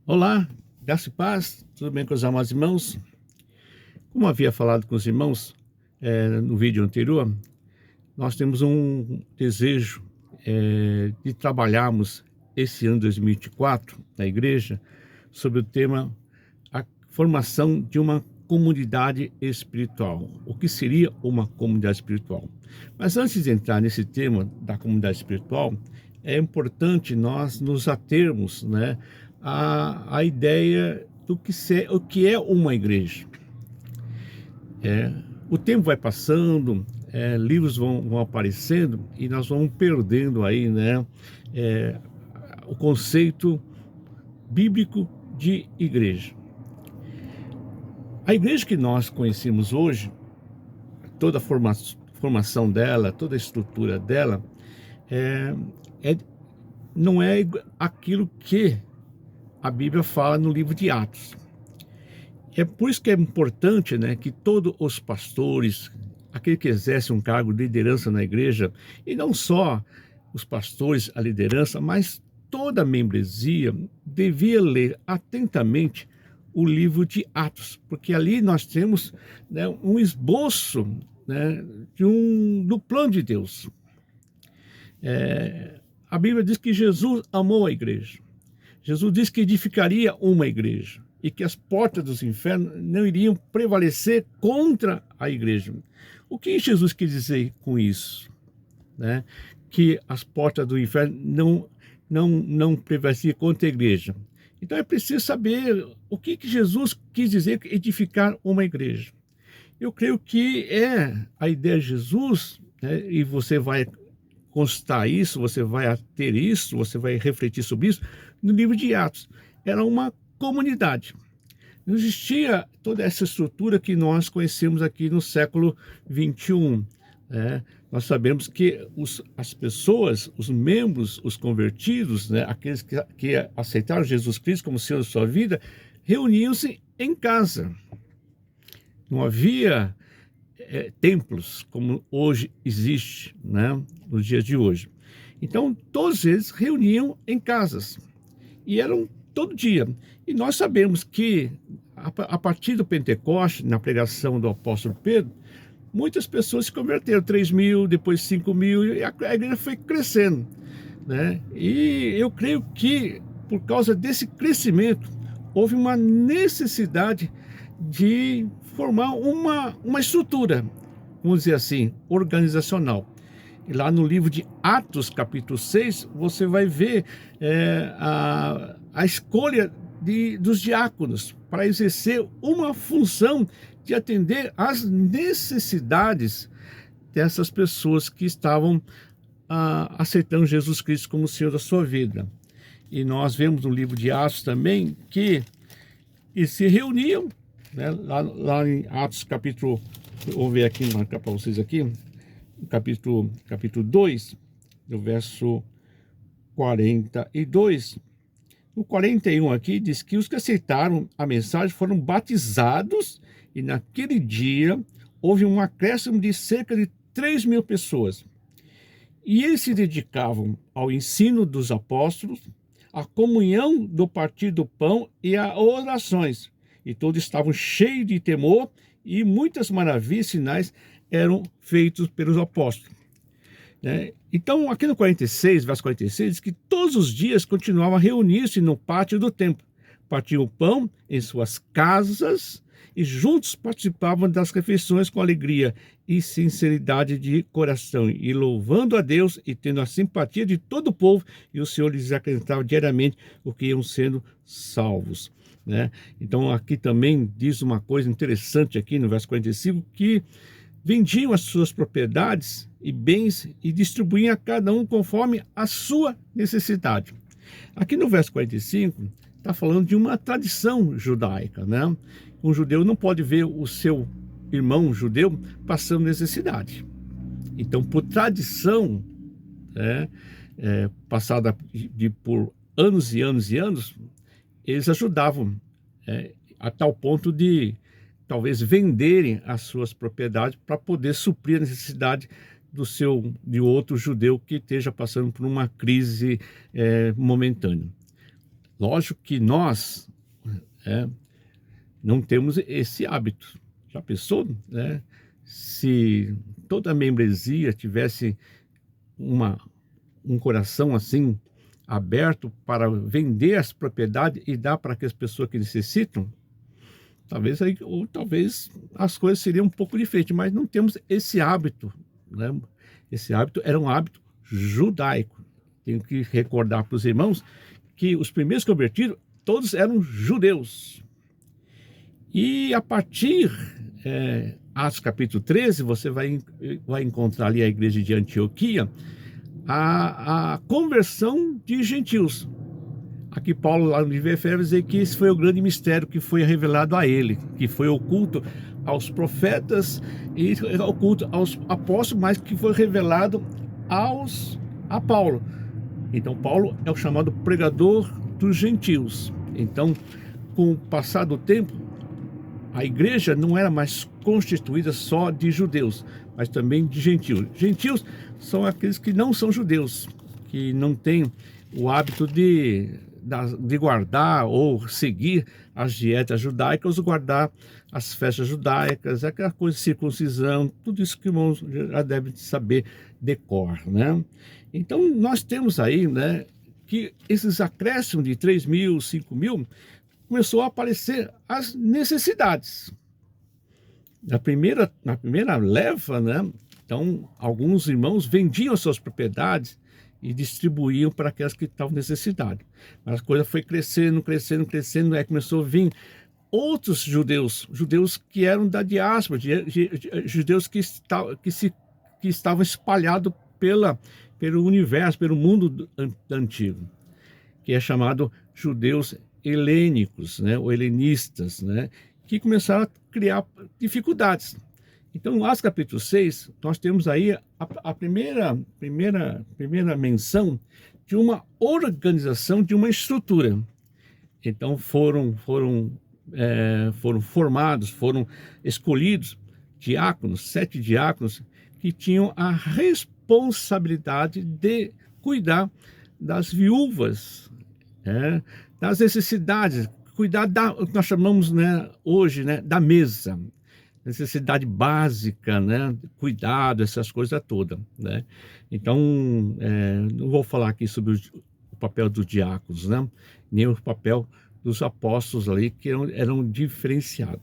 Olá, graça e paz, tudo bem com os amados irmãos? Como havia falado com os irmãos no vídeo anterior, nós temos um desejo de trabalharmos esse ano 2024 na igreja sobre o tema a formação de uma comunidade espiritual. O que seria uma comunidade espiritual? Mas antes de entrar nesse tema da comunidade espiritual, é importante nós nos atermos, né, à ideia o que é uma igreja. O tempo vai passando, livros vão aparecendo e nós vamos perdendo aí, né, o conceito bíblico de igreja. A igreja que nós conhecemos hoje, toda a formação dela, toda a estrutura dela, é, é, não é aquilo que a Bíblia fala no livro de Atos. É por isso que é importante, né, que todos os pastores, aquele que exerce um cargo de liderança na igreja, e não só os pastores, a liderança, mas toda a membresia devia ler atentamente o livro de Atos, porque ali nós temos, né, um esboço, né, do plano de Deus. A Bíblia diz que Jesus amou a igreja. Jesus disse que edificaria uma igreja e que as portas dos infernos não iriam prevalecer contra a igreja. O que Jesus quis dizer com isso? Né? Que as portas do inferno não prevaleciam contra a igreja. Então é preciso saber o que Jesus quis dizer edificar uma igreja. Eu creio que é a ideia de Jesus, né, e você vai constar isso, você vai ter isso, você vai refletir sobre isso no livro de Atos. Era uma comunidade. Não existia toda essa estrutura que nós conhecemos aqui no século 21. Né? Nós sabemos que as pessoas, os membros, os convertidos, né, aqueles que aceitaram Jesus Cristo como Senhor da sua vida, reuniam-se em casa. Não havia templos como hoje existe, né, nos dias de hoje. Então, todos eles reuniam em casas e eram todo dia. E nós sabemos que a partir do Pentecoste, na pregação do apóstolo Pedro, muitas pessoas se converteram, 3.000, depois 5.000, e a igreja foi crescendo, né? E eu creio que por causa desse crescimento houve uma necessidade de formar uma estrutura, vamos dizer assim, organizacional. E lá no livro de Atos, capítulo 6, você vai ver a escolha dos diáconos para exercer uma função de atender às necessidades dessas pessoas que estavam aceitando Jesus Cristo como Senhor da sua vida. E nós vemos no livro de Atos também que eles se reuniam, né, lá em Atos capítulo, vou ver aqui, marcar para vocês aqui, capítulo 2, no verso 42. No 41 aqui diz que os que aceitaram a mensagem foram batizados e naquele dia houve um acréscimo de cerca de 3.000 pessoas. E eles se dedicavam ao ensino dos apóstolos, à comunhão do partir do pão e a orações. E todos estavam cheios de temor e muitas maravilhas e sinais eram feitos pelos apóstolos. Então, aqui no 46, verso 46, diz que todos os dias continuavam a reunir-se no pátio do templo, partiam o pão em suas casas e juntos participavam das refeições com alegria e sinceridade de coração, e louvando a Deus e tendo a simpatia de todo o povo, e o Senhor lhes acrescentava diariamente o que iam sendo salvos. Né? Então, aqui também diz uma coisa interessante aqui no verso 45, que vendiam as suas propriedades e bens e distribuíam a cada um conforme a sua necessidade. Aqui no verso 45 está falando de uma tradição judaica, né? Um judeu não pode ver o seu irmão judeu passando necessidade. Então, por tradição, passada por anos e anos e anos, eles ajudavam a tal ponto de talvez venderem as suas propriedades para poder suprir a necessidade de outro judeu que esteja passando por uma crise momentânea. Lógico que nós é, não temos esse hábito. Já pensou, né? Se toda a membresia tivesse um coração assim aberto para vender as propriedades e dar para aquelas pessoas que necessitam, talvez as coisas seriam um pouco diferentes, mas não temos esse hábito, né? Esse hábito era um hábito judaico. Tenho que recordar para os irmãos que os primeiros convertidos, todos eram judeus. E a partir, Atos capítulo 13, você vai encontrar ali a igreja de Antioquia, a conversão de gentios. Aqui Paulo, lá no livro de Efésios, vai dizer que esse foi o grande mistério que foi revelado a ele, que foi oculto aos profetas e oculto aos apóstolos, mas que foi revelado a Paulo. Então Paulo é o chamado pregador dos gentios. Então, com o passar do tempo, a igreja não era mais constituída só de judeus, mas também de gentios. Gentios são aqueles que não são judeus, que não têm o hábito de guardar ou seguir as dietas judaicas, ou guardar as festas judaicas, aquela coisa de circuncisão, tudo isso que irmãos já devem saber de cor, né? Então nós temos aí, né, que esses acréscimos de 3.000, 5.000, começou a aparecer as necessidades. Na primeira leva, né? Então, alguns irmãos vendiam suas propriedades e distribuíam para aquelas que estavam necessitadas. Mas a coisa foi crescendo, aí começou a vir outros judeus que eram da diáspora, judeus que estavam espalhados pelo universo, pelo mundo antigo, que é chamado judeus helênicos, né, ou helenistas, né, que começaram a criar dificuldades. Então, no Atos capítulo 6, nós temos aí a primeira menção de uma organização, de uma estrutura. Então, foram formados, foram escolhidos diáconos, 7 diáconos, que tinham a responsabilidade de cuidar das viúvas, das necessidades, cuidar o que nós chamamos, né, hoje, né, da mesa, necessidade básica, né, cuidado, essas coisas todas, né? Então, não vou falar aqui sobre o papel dos diáconos, né, nem o papel dos apóstolos ali, que eram diferenciados.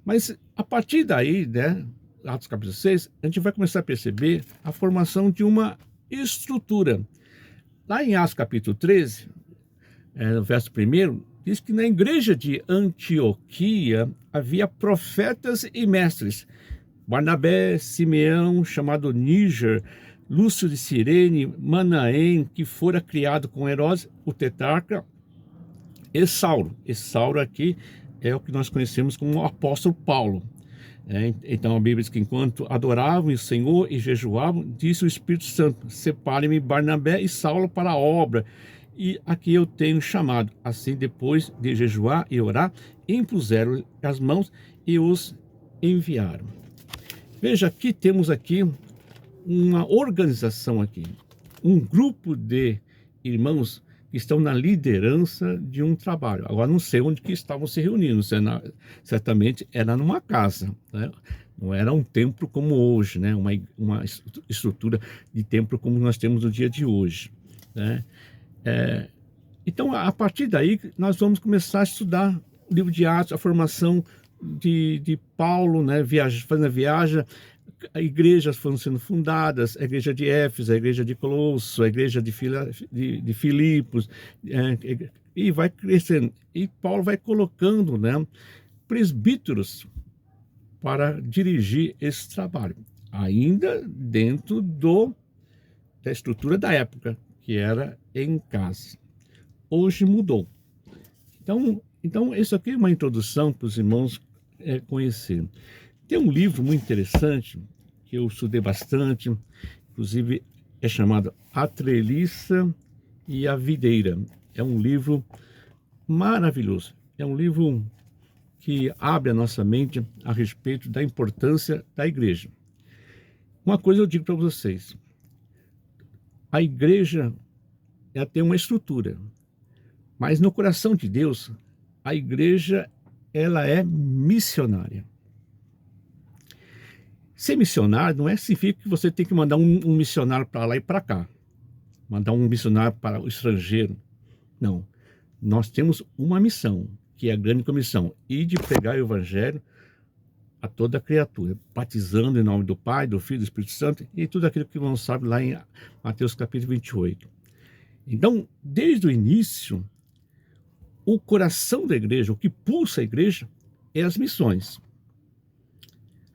Mas a partir daí, né, Atos capítulo 6, a gente vai começar a perceber a formação de uma estrutura. Lá em Atos capítulo 13, no verso 1, diz que na igreja de Antioquia havia profetas e mestres: Barnabé, Simeão, chamado Níger, Lúcio de Cirene, Manaém, que fora criado com Herodes, o tetrarca, e Saulo. E Saulo aqui é o que nós conhecemos como o apóstolo Paulo. Então a Bíblia diz que enquanto adoravam o Senhor e jejuavam, disse o Espírito Santo: separe-me Barnabé e Saulo para a obra, e aqui eu tenho chamado. Assim, depois de jejuar e orar, impuseram as mãos e os enviaram. Veja, aqui temos aqui uma organização aqui, um grupo de irmãos que estão na liderança de um trabalho. Agora, não sei onde que estavam se reunindo, certamente era numa casa, né? Não era um templo como hoje, né? Uma estrutura de templo como nós temos no dia de hoje, né? Então, a partir daí, nós vamos começar a estudar o livro de Atos, a formação de Paulo, né? Fazendo a viagem, igrejas foram sendo fundadas, a igreja de Éfeso, a igreja de Colosso, a igreja de Filipos, e vai crescendo. E Paulo vai colocando, né, presbíteros para dirigir esse trabalho, ainda dentro da estrutura da época, que era em casa. Hoje mudou. Então isso aqui é uma introdução para os irmãos conhecerem. Tem um livro muito interessante, que eu estudei bastante, inclusive é chamado A Treliça e a Videira. É um livro maravilhoso. É um livro que abre a nossa mente a respeito da importância da igreja. Uma coisa eu digo para vocês: a igreja, ela tem uma estrutura, Mas no coração de Deus, a igreja, ela é missionária. Ser missionário não significa que você tem que mandar um missionário para lá e para cá. Mandar um missionário para o estrangeiro. Não. Nós temos uma missão, que é a grande comissão, e de pregar o evangelho a toda criatura, batizando em nome do Pai, do Filho e do Espírito Santo, e tudo aquilo que você sabe lá em Mateus capítulo 28. Então, desde o início, o coração da igreja, o que pulsa a igreja, é as missões.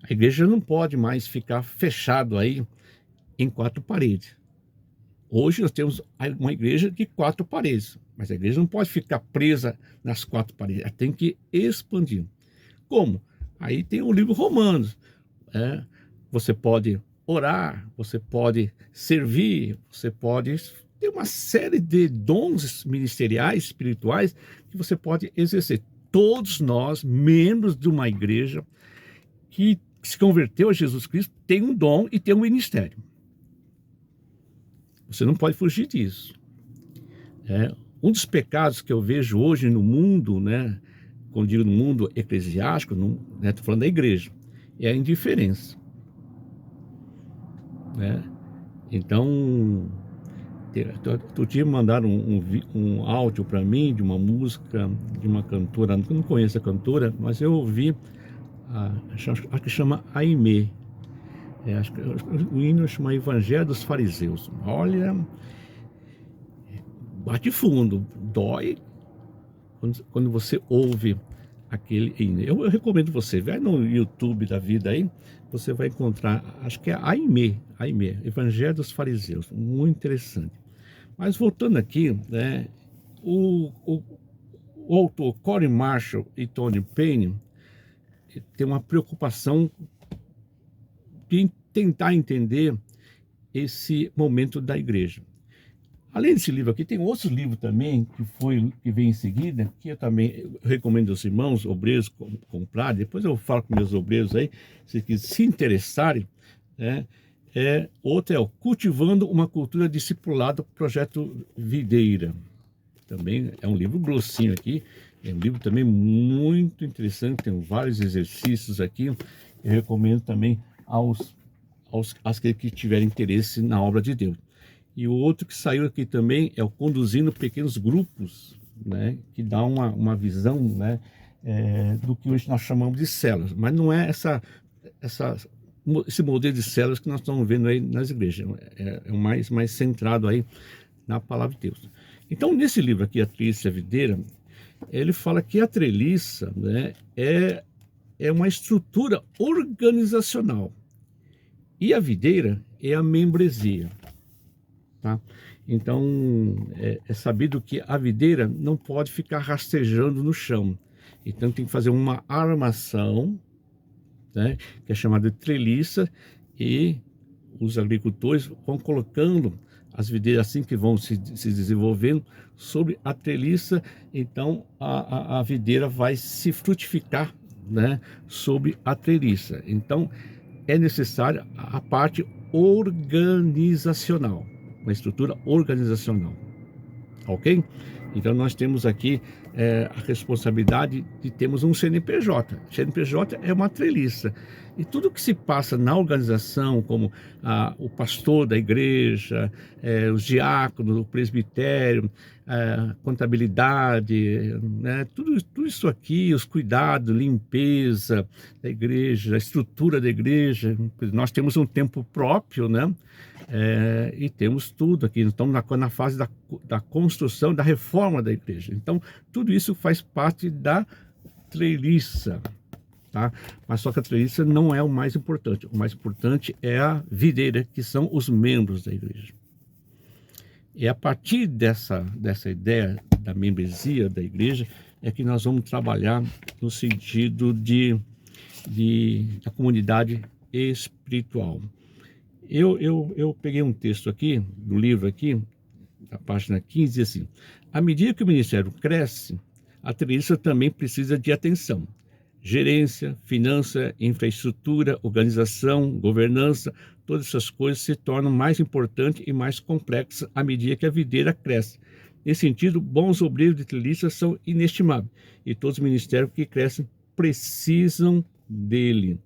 A igreja não pode mais ficar fechado aí em quatro paredes. Hoje nós temos uma igreja de quatro paredes, mas a igreja não pode ficar presa nas quatro paredes, ela tem que expandir. Como? Aí tem o livro Romanos. Você pode orar, você pode servir, você pode ter uma série de dons ministeriais, espirituais, que você pode exercer. Todos nós, membros de uma igreja que se converteu a Jesus Cristo, tem um dom e tem um ministério. Você não pode fugir disso. Um dos pecados que eu vejo hoje no mundo, né, quando digo no mundo eclesiástico, estou falando da igreja, é a indiferença. Então, outro dia mandaram um áudio para mim de uma música de uma cantora, eu não conheço a cantora, mas eu ouvi, acho que chama Aimee. Acho que o hino chama Evangelho dos Fariseus. Olha, bate fundo, dói quando você ouve aquele hino. Eu recomendo você, vai no YouTube da vida aí, você vai encontrar, acho que é Aimee, Evangelho dos Fariseus, muito interessante. Mas voltando aqui, né, o autor Corey Marshall e Tony Payne tem uma preocupação de tentar entender esse momento da igreja. Além desse livro aqui, tem outros livros também que vem em seguida, que eu também recomendo aos irmãos, obreiros, comprar. Depois eu falo com meus obreiros aí, se interessarem. Outro é o Cultivando uma Cultura Discipulado, Projeto Videira. Também é um livro grossinho aqui, é um livro também muito interessante, tem vários exercícios aqui. Eu recomendo também aos que tiverem interesse na obra de Deus. E o outro que saiu aqui também é o Conduzindo Pequenos Grupos, né, que dá uma visão, né, do que hoje nós chamamos de células, mas não é esse modelo de células que nós estamos vendo aí nas igrejas, é mais centrado aí na palavra de Deus. Então, nesse livro aqui, A Treliça e a Videira, ele fala que a treliça, né, é uma estrutura organizacional e a videira é a membresia. Tá? Então, é sabido que a videira não pode ficar rastejando no chão. Então, tem que fazer uma armação, né, que é chamada de treliça, e os agricultores vão colocando as videiras assim que vão se desenvolvendo sobre a treliça. Então, a videira vai se frutificar, né, sobre a treliça. Então, é necessária a parte organizacional, uma estrutura organizacional, ok? Então nós temos aqui a responsabilidade de termos um CNPJ. CNPJ é uma treliça. E tudo que se passa na organização, como o pastor da igreja, os diáconos, o presbitério, contabilidade, né, tudo isso aqui, os cuidados, limpeza da igreja, a estrutura da igreja. Nós temos um tempo próprio, né? E temos tudo aqui, estamos na fase da construção, da reforma da igreja. Então, tudo isso faz parte da treliça, tá? Mas só que a treliça não é o mais importante. O mais importante é a videira, que são os membros da igreja. E a partir dessa ideia da membresia da igreja, é que nós vamos trabalhar no sentido da comunidade espiritual. Eu peguei um texto aqui, do livro aqui, da página 15, diz assim: à medida que o ministério cresce, a treliça também precisa de atenção. Gerência, finança, infraestrutura, organização, governança, todas essas coisas se tornam mais importantes e mais complexas à medida que a videira cresce. Nesse sentido, bons obreiros de treliça são inestimáveis, e todos os ministérios que crescem precisam dele.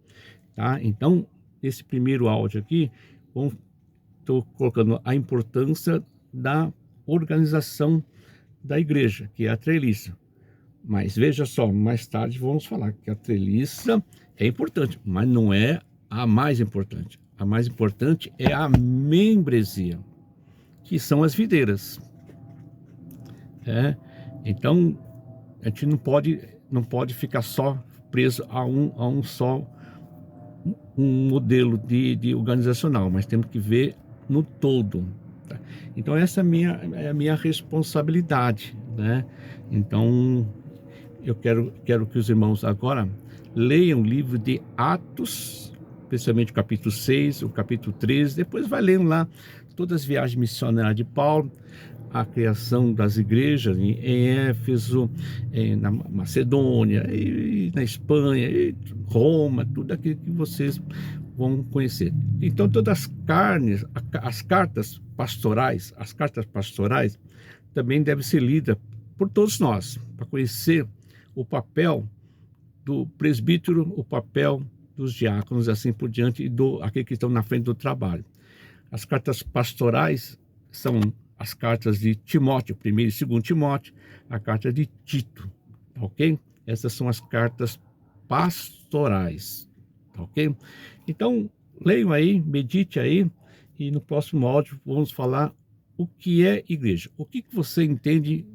Tá? Então, esse primeiro áudio aqui, estou colocando a importância da organização da igreja, que é a treliça. Mas veja só, mais tarde vamos falar que a treliça é importante, mas não é a mais importante. A mais importante é a membresia, que são as videiras. Então, a gente não pode ficar só preso a um só modelo de organizacional, mas temos que ver no todo. Tá? Então, essa é a minha responsabilidade, né? Então, eu quero que os irmãos agora leiam o livro de Atos, especialmente o capítulo 6, o capítulo 13, depois vai lendo lá todas as viagens missionárias de Paulo, a criação das igrejas em Éfeso, na Macedônia, e na Espanha, e Roma, tudo aquilo que vocês vão conhecer. Então, todas as cartas pastorais também devem ser lidas por todos nós, para conhecer o papel do presbítero, o papel dos diáconos, assim por diante, e aqueles que estão na frente do trabalho. As cartas pastorais são as cartas de Timóteo, 1º e 2º Timóteo, a carta de Tito, ok? Essas são as cartas pastorais, ok? Então, leiam aí, medite aí, e no próximo áudio vamos falar o que é igreja. O que você entende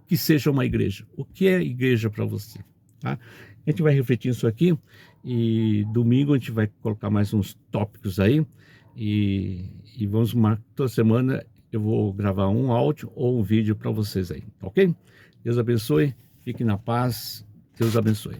que seja uma igreja? O que é igreja para você? Tá? A gente vai refletir isso aqui, e domingo a gente vai colocar mais uns tópicos aí, e vamos toda semana eu vou gravar um áudio ou um vídeo para vocês aí, ok? Deus abençoe, fiquem na paz, Deus abençoe.